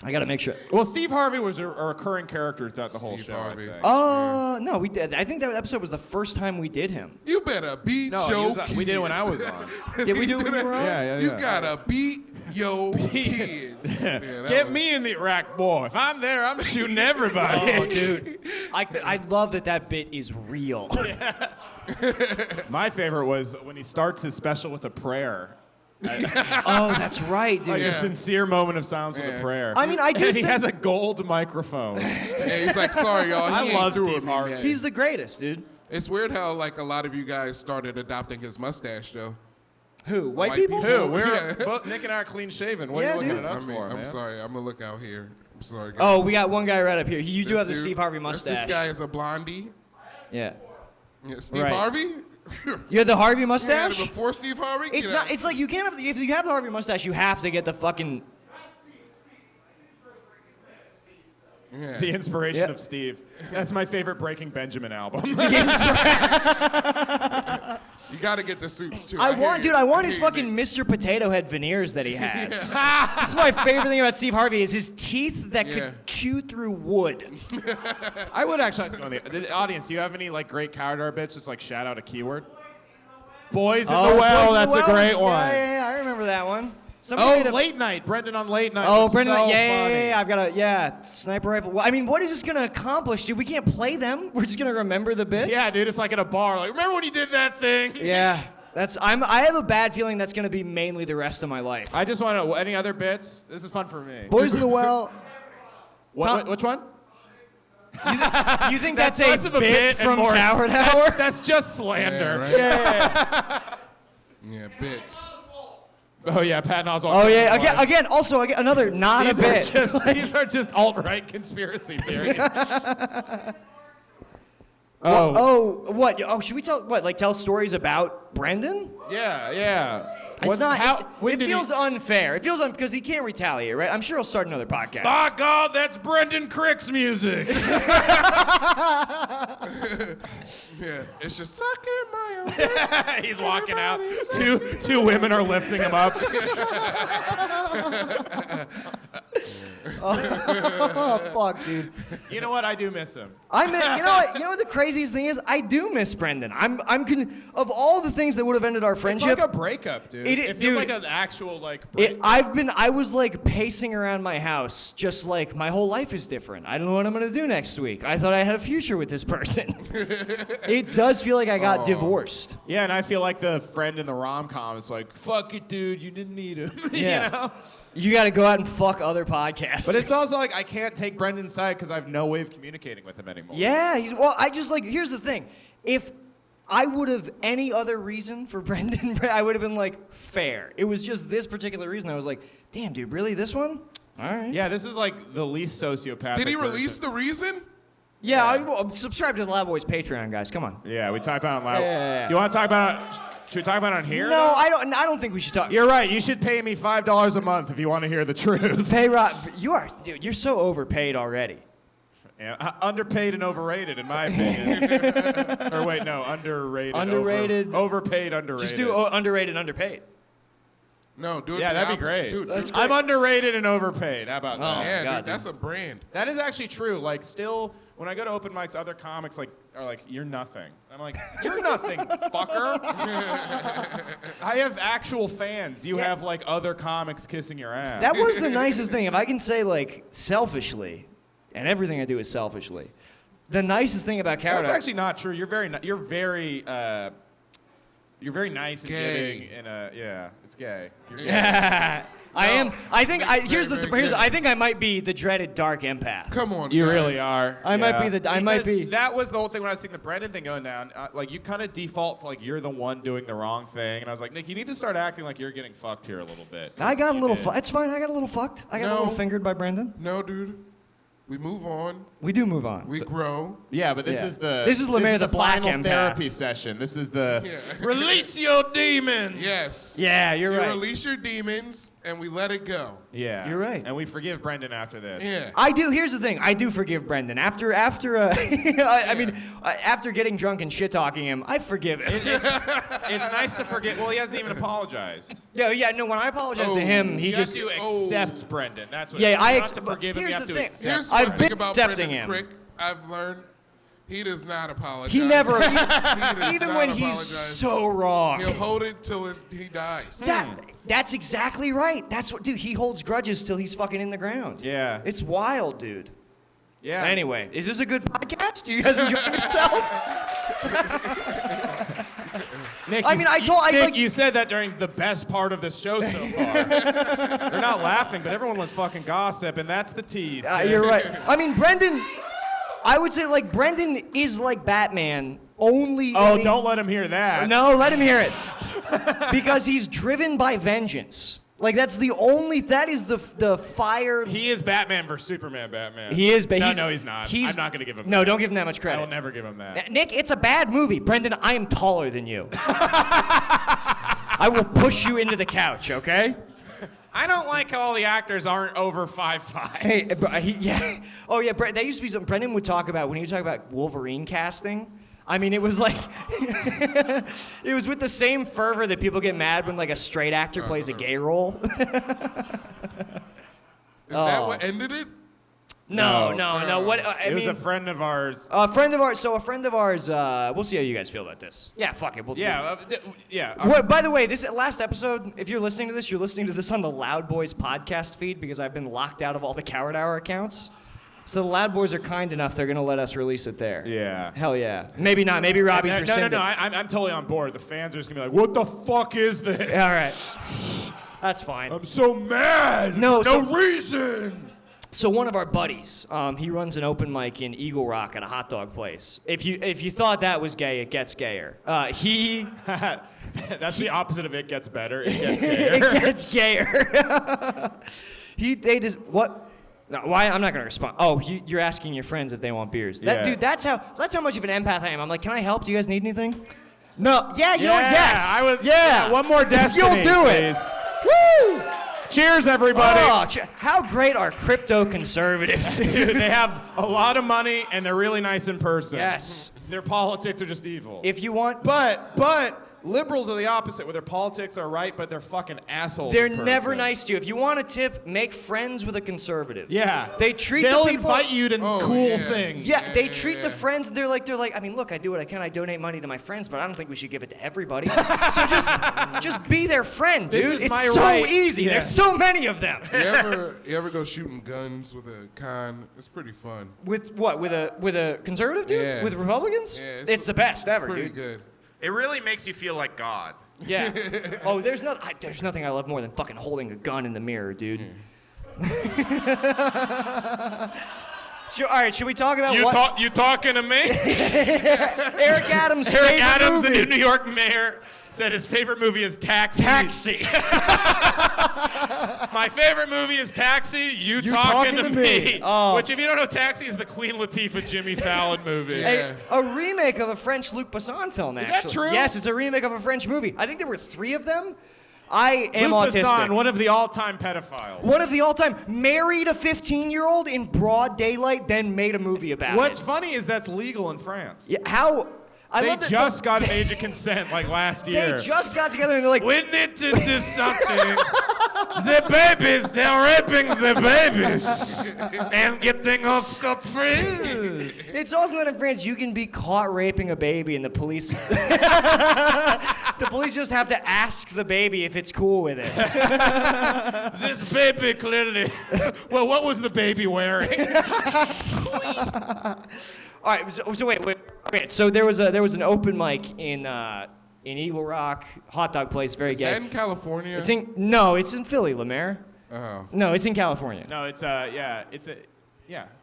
I gotta make sure. Well, Steve Harvey was a recurring character throughout the whole Steve show. Harvey. I think. No, we did. I think that episode was the first time we did him. You better beat No, your he was, kids. we did it when I was on. Did we do it when you were on? Yeah. You gotta beat your kids. Yeah, that Get was- me in the Iraq War. If I'm there, I'm shooting everybody. Oh, dude. I love that bit is real. My favorite was when he starts his special with a prayer. Oh, that's right, dude. Like a sincere moment of silence with a Yeah. prayer. I mean, I do And he think- has a gold microphone. Yeah, he's like, sorry, y'all. I he ain't love through Steve with me Harvey. yet. He's the greatest, dude. It's weird how like a lot of you guys started adopting his mustache though. Who? White White people? people. Who? We're Yeah. both Nick and I are clean shaven. What are Yeah, you looking dude. at us I mean, for, I'm man? sorry. I'm gonna look out here. I'm sorry, guys. Oh, we got one guy right up here. You do This have the dude- Steve Harvey mustache. This guy is a blondie. Yeah. Yeah, Steve Right. Harvey. You had the Harvey Yeah, mustache? before Steve Harvey. It's Get not. out. It's like you can't have. If you have the Harvey mustache, you have to get the fucking. Yeah. The inspiration Yep. of Steve. That's my favorite Breaking Benjamin album. You got to get the suits too. I hear want, you. dude. I want hear his you, fucking Nick. Mr. Potato Head veneers that he has. That's my favorite thing about Steve Harvey is his teeth that Yeah. could chew through wood. I would actually like to know the audience. Do you have any like great coward bits? Just like shout out a keyword. Boys in the Well. Boys in the That's a Well. great one. Yeah, I remember that one. Somebody Oh, made a- Late Night. Brendan on Late Night. Oh, was Brendan, so yeah, funny. I've got a sniper rifle. Well, I mean, what is this gonna accomplish, dude? We can't play them. We're just gonna remember the bits. Yeah, dude, it's like at a bar. Like, remember when you did that thing? Yeah. I have a bad feeling that's gonna be mainly the rest of my life. I just want to. Any other bits? This is fun for me. Boys in the Well. Which one? You think that's, less a of a bit bit and from more- Coward Hour? That's just slander. Yeah, right? Yeah, bits. Oh yeah, Patton Oswalt. Oh yeah. Again. Also, another not These a bit. these are just alt-right conspiracy theories. Oh, what? Oh, should we tell stories about Brendan? Yeah. It's not. when It did feels unfair. It feels because he can't retaliate, right? I'm sure he'll start another podcast. By God, that's Brendan Crick's music. Yeah, it's just sucking my own dick. He's walking out. Two women are lifting him up. Oh fuck, dude. You know what? I do miss him. I miss, you know what the craziest thing is? I do miss Brendan. Of all the things that would have ended our It's friendship. like a breakup, dude. It- It feels dude, like an actual break. I was like pacing around my house, just like my whole life is different. I don't know what I'm gonna do next week. I thought I had a future with this person. It does feel like I got divorced. Yeah, and I feel like the friend in the rom-com is like, fuck it, dude, you didn't need him. Yeah. You know? You got to go out and fuck other podcasts. But it's also like I can't take Brendan's side because I have no way of communicating with him anymore. yeah. Here's the thing. If I would have any other reason for Brendan, I would have been like fair. It was just this particular reason. I was like, damn, dude, really this one? All right. Yeah, this is like the least sociopathic. Did he version. release the reason? Yeah. Subscribe to the Loud Boys Patreon, guys. Come on. Yeah, we talk about it loud. Yeah. Do you want to talk about it? Should we talk about it on here? No, I don't think we should talk. You're right. You should pay me $5 a month if you want to hear the truth. Hey, Rob, dude, you're so overpaid already. Yeah, underpaid and overrated, in my opinion. Or wait, no, underrated. Underrated. Overpaid, underrated. Just do underrated, underpaid. No, do it. Yeah, the that'd be opposite. great. Dude, That's I'm underrated and overpaid. How about Oh. that? yeah, God, dude, that's a brand. That is actually true. Like, still, when I go to open mics, other comics are like, "You're nothing." I'm like, "You're nothing, fucker." I have actual fans. You have like other comics kissing your ass. That was the nicest thing. If I can say, like, selfishly, and everything I do is selfishly, the nicest thing about Carrot That's Hour- actually not true. You're very nice and Gay. giving. Yeah, it's gay. You're gay. I am. I think. Makes very I think I might be the dreaded dark empath. Come on, You guys. really are. I might be the- I might Because be- That was the whole thing when I was seeing the Brendan thing going down. Like, you kind of default to, like, you're the one doing the wrong thing. And I was like, Nick, you need to start acting like you're getting fucked here a little bit. I got a You little. did. It's fine. I got a little fucked. I got a No. little fingered by Brendan. No, dude. We move on. We do move on. We grow. Yeah, but this Yeah. is the... This is Lemaire the black final empath. therapy session. This is the... Yeah. Release your demons! Yes. Yeah, you're You right. release your demons and we let it go. Yeah. You're right. And we forgive Brendan after this. Yeah. I do. Here's the thing. I do forgive Brendan. After after getting drunk and shit talking him, I forgive him. It's nice to forget. Well, he hasn't even apologized. Yeah. No, when I apologize to him, he You just. have to accept Brendan. That's what. Yeah, you I have ex- to forgive him. You here's have the to thing. accept. Here's I've one been thing about accepting Brendan him. Crick I've learned. He does not apologize. He never. He does Even not when he's apologize. so wrong. He'll hold it till he dies. That's exactly right. That's what, dude. He holds grudges till he's fucking in the ground. Yeah. It's wild, dude. Yeah. Anyway, is this a good podcast? Do you guys enjoy yourselves? Nick, I mean, Nick, you said that during the best part of the show so far. They're not laughing, but everyone wants fucking gossip, and that's the tease. You're right. I mean, Brendan. I would say like Brendan is like Batman. Only. Oh, don't let him hear that. No, let him hear it. Because he's driven by vengeance. Like that is the fire. He is Batman versus Superman. Batman. He is. No, he's not. I'm not gonna give him. No, that. don't give him that much I credit. will never give him that. Nick, it's a bad movie. Brendan, I am taller than you. I will push you into the couch, okay? I don't like how all the actors aren't over 5'5". Hey, yeah. Oh, yeah, that used to be something Brendan would talk about when he would talk about Wolverine casting. I mean, it was like, it was with the same fervor that people get mad when like a straight actor plays a gay role. Is that what ended it? No. What? It was a friend of ours. A friend of ours. So a friend of ours. We'll see how you guys feel about this. Yeah, fuck it. Yeah. By the way, this last episode, if you're listening to this, you're listening to this on the Loud Boys podcast feed because I've been locked out of all the Coward Hour accounts. So the Loud Boys are kind enough; they're gonna let us release it there. Yeah. Hell yeah. Maybe not. Maybe Robbie's rescinded. No. I'm totally on board. The fans are just gonna be like, "What the fuck is this?" All right. That's fine. I'm so mad. No reason. So one of our buddies, he runs an open mic in Eagle Rock at a hot dog place. If you thought that was gay, it gets gayer. That's the opposite of it gets better. It gets gayer. It gets gayer. What? No, why? I'm not gonna respond. Oh, you're asking your friends if they want beers. Yeah. Dude, that's how much of an empath I am. I'm like, can I help? Do you guys need anything? No, yeah, you know what? Yes. I would. Yeah. One more Destiny. You'll do it. Please. Woo! Cheers, everybody. Oh, how great are crypto conservatives? Dude, they have a lot of money and they're really nice in person. Yes. Their politics are just evil. If you want, But liberals are the opposite, where their politics are right, but they're fucking assholes. they're in person. never nice to you. If you want a tip, make friends with a conservative. Yeah. They treat They'll the people. invite you to cool yeah. things. Yeah, they treat the friends. They're like, I mean, look, I do what I can. I donate money to my friends, but I don't think we should give it to everybody. So just be their friend, dude. This is it's my so right. easy. Yeah. There's so many of them. You ever go shooting guns with a con? It's pretty fun. With what? With a conservative dude? Yeah. With Republicans? Yeah, it's the best ever, Pretty dude. good. It really makes you feel like God. Yeah. Oh, there's nothing I love more than fucking holding a gun in the mirror, dude. All right, should we talk about what? You talking to me? Eric Adams' Eric favorite Adams, movie. the new New York mayor, said his favorite movie is Taxi. Taxi. My favorite movie is Taxi. You talking talking to to me. me. Oh. Which, if you don't know, Taxi is the Queen Latifah Jimmy Fallon movie. Yeah. A remake of a French Luc Besson film, actually. that true? Yes, it's a remake of a French movie. I think there were 3 of them. I am Luc autistic. Besson, one of the all-time pedophiles. One of the all-time married a 15-year-old in broad daylight, then made a movie about What's it. funny is that's legal in France. Yeah, how? I They love that just got an age of consent like last They year. just got together and they're like, We need to do something. The babies, they're raping the babies and getting off scot-free. it's awesome that in France you can be caught raping a baby and the police, the police just have to ask the baby if it's cool with it. This baby clearly. Well, what was the baby wearing? All right, so wait. Okay, so there was an open mic in Eagle Rock, hot dog place, very Is gay. that in California? It's in Philly, Lemaire. Oh. No, it's in California. No, it's yeah.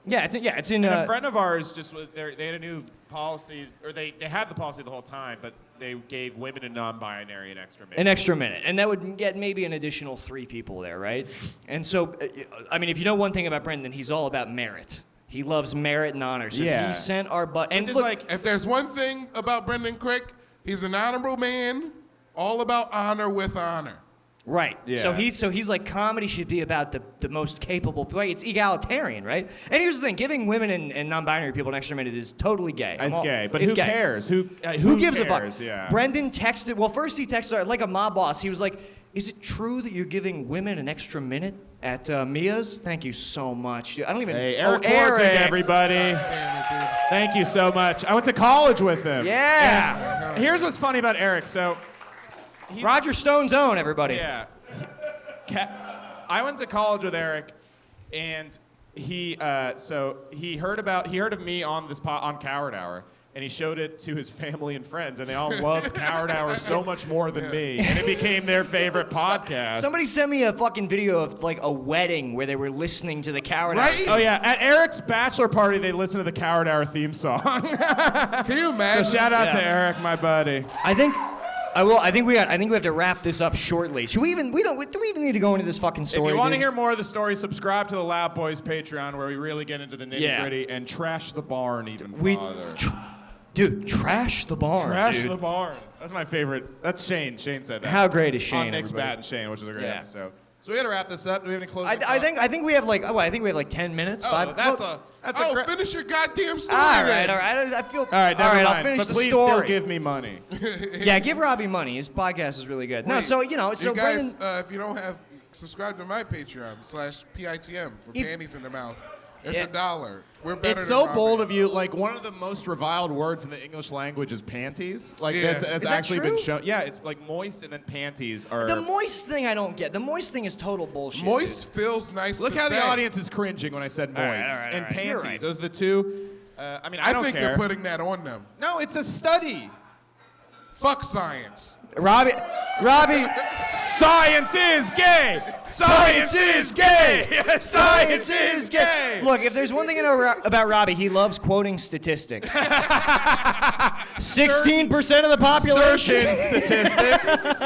Yeah, it's in. And a friend of ours they had a new policy, or they had the policy the whole time, but they gave women and non-binary an extra minute. An extra minute, and that would get maybe an additional 3 people there, right? And so, I mean, if you know one thing about Brendan, he's all about merit. He loves merit and honor. So Yeah. he sent our and Just look, like If there's one thing about Brendan Crick, he's an honorable man, all about honor with honor. right. Yeah. So he's like comedy should be about the most capable. Like it's egalitarian, right? And here's the thing: giving women and non-binary people an extra minute is totally gay. it's gay, but it's who gay. cares? Who gives cares? a fuck? Yeah. Brendan texted. Well, first he texted like a mob boss. He was like, "Is it true that you're giving women an extra minute at Mia's? Thank you so much." I don't even. Hey, Eric oh, Tortic, Eric. everybody. Damn it, dude. Thank you so much. I went to college with him. Yeah. And here's what's funny about Eric. So, Roger Stone's own, everybody. yeah. I went to college with Eric, and he heard of me on on Coward Hour, and he showed it to his family and friends, and they all loved Coward Hour so much more than me, and it became their favorite podcast. Somebody sent me a fucking video of like a wedding where they were listening to the Coward Hour. Right? Oh yeah, at Eric's bachelor party, they listened to the Coward Hour theme song. Can you imagine? So shout out Yeah. to Eric, my buddy. I think we have to wrap this up shortly. Should we even? Do we even need to go into this fucking story? If you want to dude? hear more of the story, subscribe to the Loud Boys Patreon, where we really get into the nitty-gritty and trash the barn even farther. Dude, trash the barn. Trash dude. the barn. That's my favorite. That's Shane. Shane said that. How great is Shane? On Nick's everybody? Bat and Shane, which was a great Yeah. episode. So we got to wrap this up. Do we have any closing I think we have like 10 minutes. 5. That's Well, a great. finish your goddamn story. all then. right. I feel. All right, never mind. I'll finish but the please story. still give me money. Yeah, give Robbie money. His podcast is really good. No, Wait, so you guys, Brendan. if you don't have, subscribe to my Patreon /PITM for If- panties in the mouth. It's Yeah. $1. We're better It's than so Robbie. bold of you. Like, one of the most reviled words in the English language is panties. Like, Yeah. that's Is that actually been true? shown. Yeah, it's like moist and then panties are. The moist thing I don't get. The moist thing is total bullshit. Moist feels nice Look to how say. the audience is cringing when I said moist. All right, and all right. You're panties. right. Those are the two. I mean, I I don't think care. they're putting that on them. No, it's a study. Fuck science. Robbie. Science is gay. Science is gay. Science is gay. Look, if there's one thing I know about Robbie, he loves quoting statistics. 16% of the population. Certain statistics.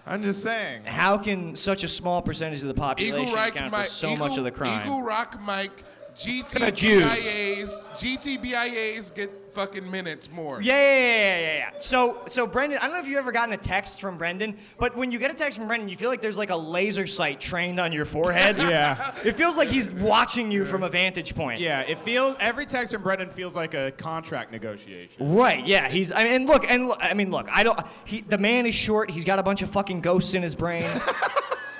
I'm just saying. How can such a small percentage of the population Eagle Rock account for Mike. so much of the crime? Eagle Rock Mike GTBIAs get fucking minutes more. Yeah. So Brendan, I don't know if you've ever gotten a text from Brendan, but when you get a text from Brendan, you feel like there's like a laser sight trained on your forehead. Yeah. It feels like he's watching you from a vantage point. Yeah, every text from Brendan feels like a contract negotiation. Right, yeah. The man is short. He's got a bunch of fucking ghosts in his brain.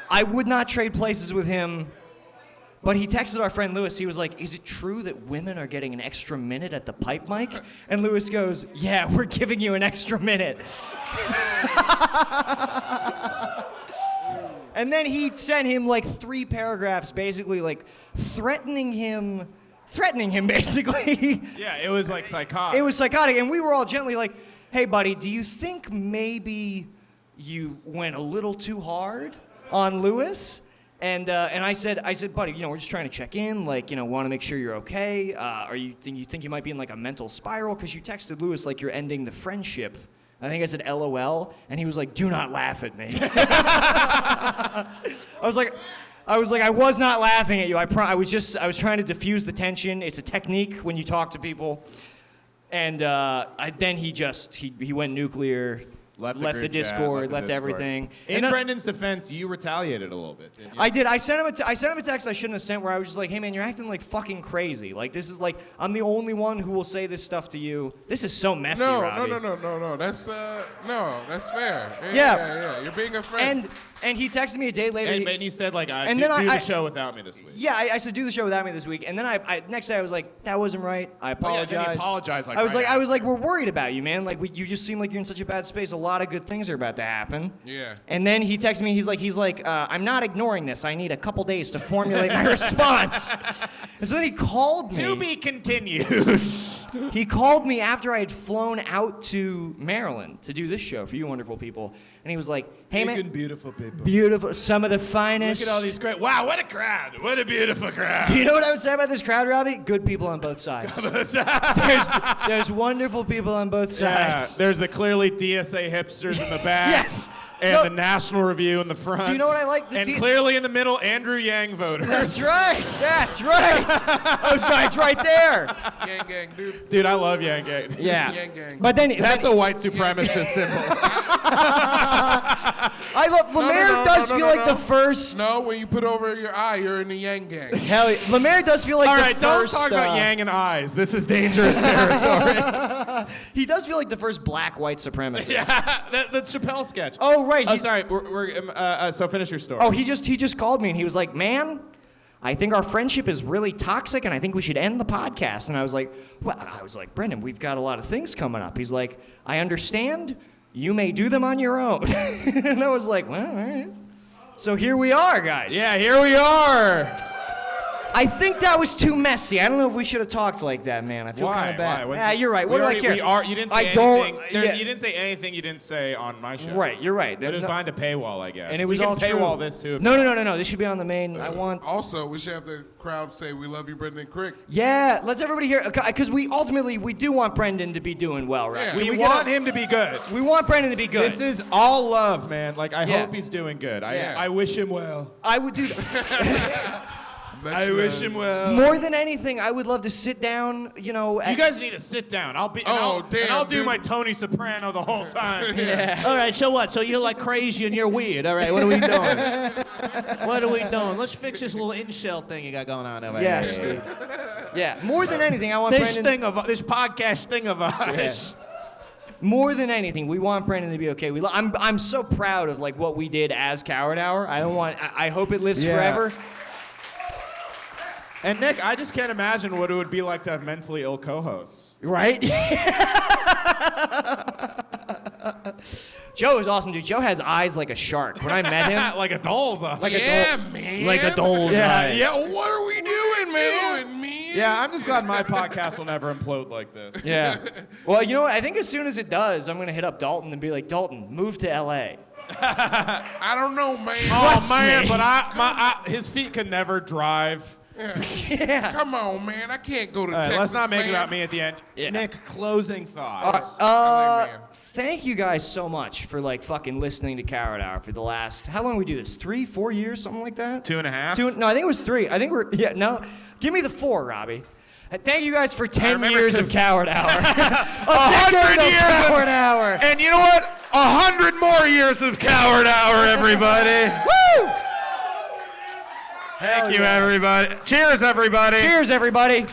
I would not trade places with him. But he texted our friend Lewis. He was like, "Is it true that women are getting an extra minute at the pipe mic?" And Lewis goes, "Yeah, we're giving you an extra minute." And then he sent him like 3 paragraphs, basically like threatening him basically. Yeah, it was like psychotic. It was psychotic, and we were all gently like, "Hey, buddy, do you think maybe you went a little too hard on Lewis?" And I said, buddy, we're just trying to check in, want to make sure you're okay. You think you might be in like a mental spiral? Because you texted Lewis like you're ending the friendship. I think I said LOL, and he was like, "Do not laugh at me." I was like, I was not laughing at you. I was trying to diffuse the tension. It's a technique when you talk to people. And then he went nuclear. Left the Discord, left everything. In Brendan's defense, you retaliated a little bit, didn't you? I did. I sent him a text I shouldn't have sent where I was just like, "Hey man, you're acting like fucking crazy. Like this is like I'm the only one who will say this stuff to you. This is so messy, Robbie." No. That's fair. Yeah. You're being a friend. And he texted me a day later. And you said, like, do the show without me this week. Yeah, I said, do the show without me this week. And then I next day I was like, that wasn't right. I apologize. Oh, yeah, then he apologized, like, I was right like, we're worried about you, man. Like, you just seem like you're in such a bad space. A lot of good things are about to happen. Yeah. And then he texted me. He's like, I'm not ignoring this. I need a couple days to formulate my response. And so then he called me. To be continued. He called me after I had flown out to Maryland to do this show for you wonderful people. And he was like, "Hey, man. Beautiful people. Beautiful. Some of the finest." Look at all these great. Wow, what a crowd. What a beautiful crowd. Do you know what I would say about this crowd, Robbie? Good people on both sides. there's wonderful people on both sides. Yeah, there's the clearly DSA hipsters in the back. Yes. And the National Review in the front. Do you know what I like? Clearly in the middle, Andrew Yang voters. That's right. Those guys right there. Yang gang, dude. Dude, I love Yang Gang. Yeah. Yang gang. But then That's a white supremacist symbol. I love Lemaire does feel like the first. No, when you put over your eye, you're in the Yang gang. Hell, Lemaire does feel like all the right, first. Don't talk about Yang and eyes. This is dangerous territory. He does feel like the first black white supremacist. Yeah, the Chappelle sketch. Oh right. Oh, sorry. So finish your story. Oh, he just called me and he was like, "Man, I think our friendship is really toxic and I think we should end the podcast." And I was like, "Brendan, we've got a lot of things coming up." He's like, "I understand. You may do them on your own." And I was like, "Well, all right." So here we are, guys. Yeah, here we are. I think that was too messy. I don't know if we should have talked like that, man. I feel kind of bad. Why? You're right. What do I care? You didn't say anything. You didn't say anything you didn't say on my show. Right, you're right. But it was behind a paywall, I guess. And it was we all can true. paywall this too. No. This should be on the main. Also, we should have the crowd say, "We love you, Brendan Crick." Yeah, let's everybody hear, because we do want Brendan to be doing well, right? Yeah. We want him to be good. We want Brendan to be good. This is all love, man. Like, I hope he's doing good. Yeah. I wish him well. I would do that. I wish him well. More than anything, I would love to sit down, You guys need to sit down. I'll do my Tony Soprano the whole time. Yeah. All right, so what? So you're like crazy and you're weird. All right, what are we doing? What are we doing? Let's fix this little in-shell thing you got going on over Yes, here. dude. Yeah, more than anything, I want This Brendan. this podcast thing of ours. More than anything, we want Brendan to be okay. I'm so proud of like what we did as Coward Hour. I hope it lives forever. And Nick, I just can't imagine what it would be like to have mentally ill co-hosts. Right? Joe is awesome, dude. Joe has eyes like a shark. When I met him, Like a doll's eye. Man. like a doll's eyes. Yeah, what are we doing, man? Doing, man. Yeah, I'm just glad my podcast will never implode like this. Yeah. Well, you know what? I think as soon as it does, I'm gonna hit up Dalton and be like, Dalton, move to LA. I don't know, man. Trust man, me. but his feet could never drive. Yeah. Come on, man. I can't go to Texas. Let's not make man. it about me at the end. Yeah. Nick, closing thoughts. man. Thank you guys so much for like fucking listening to Coward Hour for the last, how long did we do this? 3-4 years, something like that? 2.5? No, I think it was 3. I think Give me the 4, Robbie. And thank you guys for 10 remember years of 'cause- Coward Hour. 100 years Coward of Hour. And you know what? 100 more years of Coward Hour, everybody. Woo! Thank you, everybody. Cheers, everybody. Cheers, everybody.